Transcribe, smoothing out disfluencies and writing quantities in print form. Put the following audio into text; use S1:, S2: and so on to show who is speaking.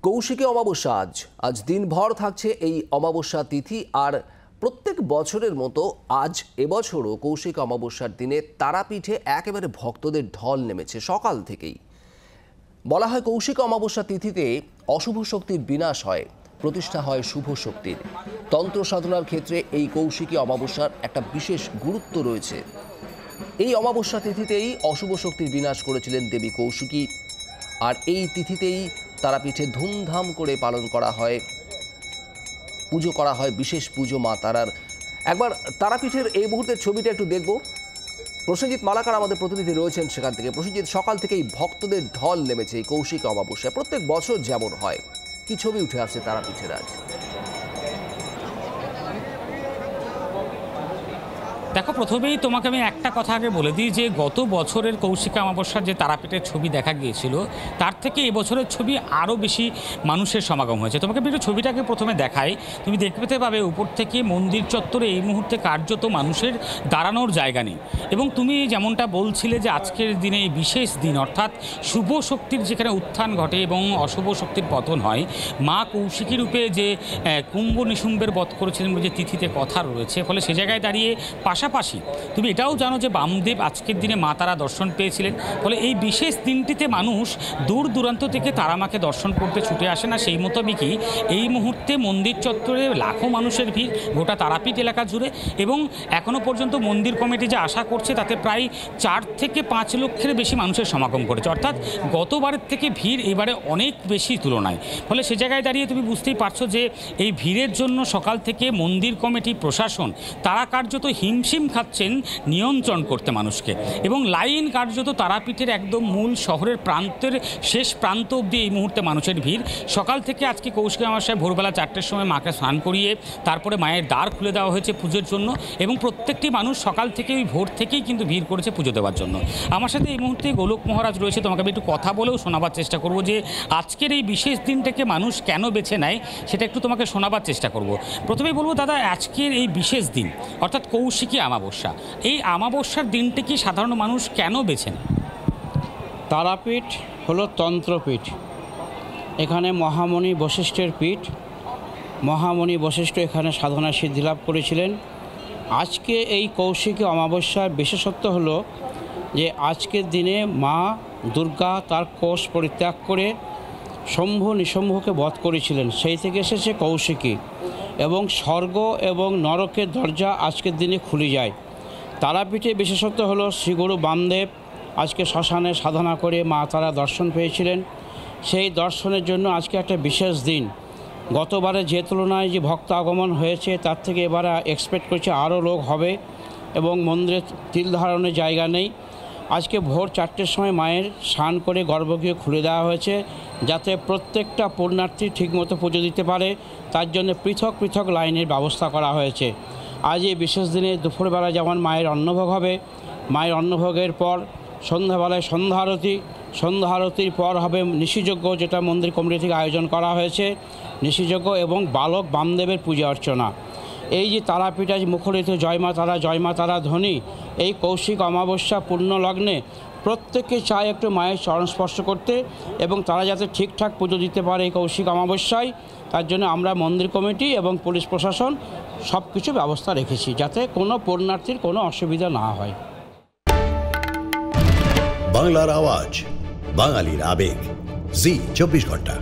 S1: কৌশিকী অমাবস্যা আজ দিনভর থাকছে এই অমাবস্যা তিথি। আর প্রত্যেক বছরের মতো আজ এবছরও কৌশিকী অমাবস্যার দিনে তারাপীঠে একেবারে ভক্তদের ঢল নেমেছে সকাল থেকেই। বলা হয় কৌশিকী অমাবস্যা তিথিতে অশুভ শক্তির বিনাশ হয়, প্রতিষ্ঠা হয় শুভ শক্তির। তন্ত্র সাধনার ক্ষেত্রে এই কৌশিকী অমাবস্যার একটা বিশেষ গুরুত্ব রয়েছে। এই অমাবস্যা তিথিতেই অশুভ শক্তির বিনাশ করেছিলেন দেবী কৌশিকী। আর এই তিথিতেই তারাপীঠে ধুমধাম করে পালন করা হয়, পুজো করা হয়, বিশেষ পুজো মা তারার। একবার তারাপীঠের এই মুহূর্তের ছবিটা একটু দেখব। প্রসেনজিৎ মালাকার আমাদের প্রতিনিধি রয়েছেন সেখান থেকে। প্রসেনজিৎ, সকাল থেকেই ভক্তদের ঢল নেমেছে এই কৌশিকী অমাবস্যা, প্রত্যেক বছর যেমন হয়। কি ছবি উঠে আসছে তারাপীঠের আজ?
S2: দেখো, প্রথমেই তোমাকে আমি একটা কথা আগে বলে দিই যে গত বছরের কৌশিকী অমাবস্যার যে তারাপীঠের ছবি দেখা গিয়েছিল তার থেকে এবছরের ছবি আরও বেশি মানুষের সমাগম হয়েছে। তোমাকে একটু ছবিটাকে প্রথমে দেখাই। তুমি দেখতে পাবে উপর থেকে মন্দির চত্বরে এই মুহূর্তে কার্যত মানুষের দাঁড়ানোর জায়গা নেই। এবং তুমি যেমনটা বলছিলে যে আজকের দিনে এই বিশেষ দিন, অর্থাৎ শুভ শক্তির যেখানে উত্থান ঘটে এবং অশুভ শক্তির পতন হয়, মা কৌশিকী রূপে যে কুম্ভ নিশুম্বের বধ করেছিলেন যে তিথিতে কথা রয়েছে, ফলে সে জায়গায় দাঁড়িয়ে পাশাপাশি তুমি এটাও জানো যে বামদেব আজকের দিনে মা তারা দর্শন পেয়েছিলেন। ফলে এই বিশেষ দিনটিতে মানুষ দূর দূরান্ত থেকে তারামাকে দর্শন করতে ছুটে আসে না। সেই মোতাবেকই এই মুহূর্তে মন্দির চত্বরে লাখো মানুষের ভিড় গোটা তারাপীঠ এলাকা জুড়ে। এবং এখনও পর্যন্ত মন্দির কমিটি যে আশা করছে তাতে প্রায় 4 থেকে 5 লক্ষের বেশি মানুষের সমাগম করেছে, অর্থাৎ গতবারের থেকে ভিড় এবারে অনেক বেশি তুলনায়। ফলে সে জায়গায় দাঁড়িয়ে তুমি বুঝতেই পারছো যে এই ভিড়ের জন্য সকাল থেকে মন্দির কমিটি, প্রশাসন তারা কার্যত হিমশিম খাচ্ছেন নিয়ন্ত্রণ করতে মানুষকে। এবং লাইন কার্যত তারাপীঠের একদম মূল শহরের প্রান্তের শেষ প্রান্ত অবধি এই মুহূর্তে মানুষের ভিড়। সকাল থেকে আজকে কৌশিকী অমাবস্যায় ভোরবেলা 4টের সময় মাকে স্নান করিয়ে তারপরে মায়ের দ্বার খুলে দেওয়া হয়েছে পুজোর জন্য। এবং প্রত্যেকটি মানুষ সকাল থেকে ওই ভোর থেকেই কিন্তু ভিড় করেছে পুজো দেওয়ার জন্য। আমার সাথে এই মুহূর্তে গোলক মহারাজ রয়েছে, তোমাকে আমি একটু কথা বলেও শোনাবার চেষ্টা করব যে আজকের এই বিশেষ দিনটাকে মানুষ কেন বেছে নেয় সেটা একটু তোমাকে শোনাবার চেষ্টা করব। প্রথমেই বলবো দাদা, আজকের এই বিশেষ দিন অর্থাৎ কৌশিকী অমাবস্যা, এই অমাবস্যার দিনটি কি সাধারণ মানুষ কেন বেছে নেয়?
S3: তারাপীঠ হলো তন্ত্রপীঠ। এখানে মহামণি বশিষ্ঠের পীঠ। মহামণি বশিষ্ঠ এখানে সাধনা সিদ্ধি লাভ করেছিলেন। আজকে এই কৌশিকী অমাবস্যার বিশেষত্ব হলো যে আজকের দিনে মা দুর্গা তার কোষ পরিত্যাগ করে শম্ভু নিশম্ভুকে বধ করেছিলেন, সেই থেকে এসেছে কৌশিকী। এবং স্বর্গ এবং নরকের দরজা আজকের দিনে খুলে যায়। তারাপীঠে বিশেষত্ব হলো শ্রীগুরু বামদেব আজকে শ্মশানে সাধনা করে মা তারা দর্শন পেয়েছিলেন। সেই দর্শনের জন্য আজকে একটা বিশেষ দিন। গতবারে যে তুলনায় যে ভক্ত আগমন হয়েছে তার থেকে এবারে এক্সপেক্ট করছে আরও লোক হবে এবং মন্দিরে তিল ধারণের জায়গা নেই। আজকে ভোর 4টের সময় মায়ের স্নান করে গর্ভগৃহ খুলে দেওয়া হয়েছে যাতে প্রত্যেকটা পুণ্যার্থী ঠিকমতো পুজো দিতে পারে, তার জন্য পৃথক পৃথক লাইনের ব্যবস্থা করা হয়েছে। আজ এই বিশেষ দিনে দুপুরবেলা যেমন মায়ের অন্নভোগ হবে, মায়ের অন্নভোগের পর সন্ধ্যাবেলায় সন্ধ্যা আরতি, সন্ধ্যা আরতির পর হবে নিশিযজ্ঞ, যেটা মন্দির কমিটি থেকে আয়োজন করা হয়েছে, নিশিযজ্ঞ এবং বালক বামদেবের পূজা অর্চনা। এই যে তারাপীঠ আজ মুখরিত জয় মা তারা ধ্বনি, এই কৌশিক অমাবস্যা পূর্ণ লগ্নে প্রত্যেককে চায় একটু মায়ের চরণ স্পর্শ করতে এবং তারা যাতে ঠিকঠাক পুজো দিতে পারে এই কৌশিক অমাবস্যায়, তার জন্য আমরা মন্দির কমিটি এবং পুলিশ প্রশাসন সব কিছু ব্যবস্থা রেখেছি যাতে কোনো পুণ্যার্থীর কোনো অসুবিধা না হয়।
S4: বাংলার আওয়াজ, বাঙালির আবেগ, জি 24 ঘন্টা।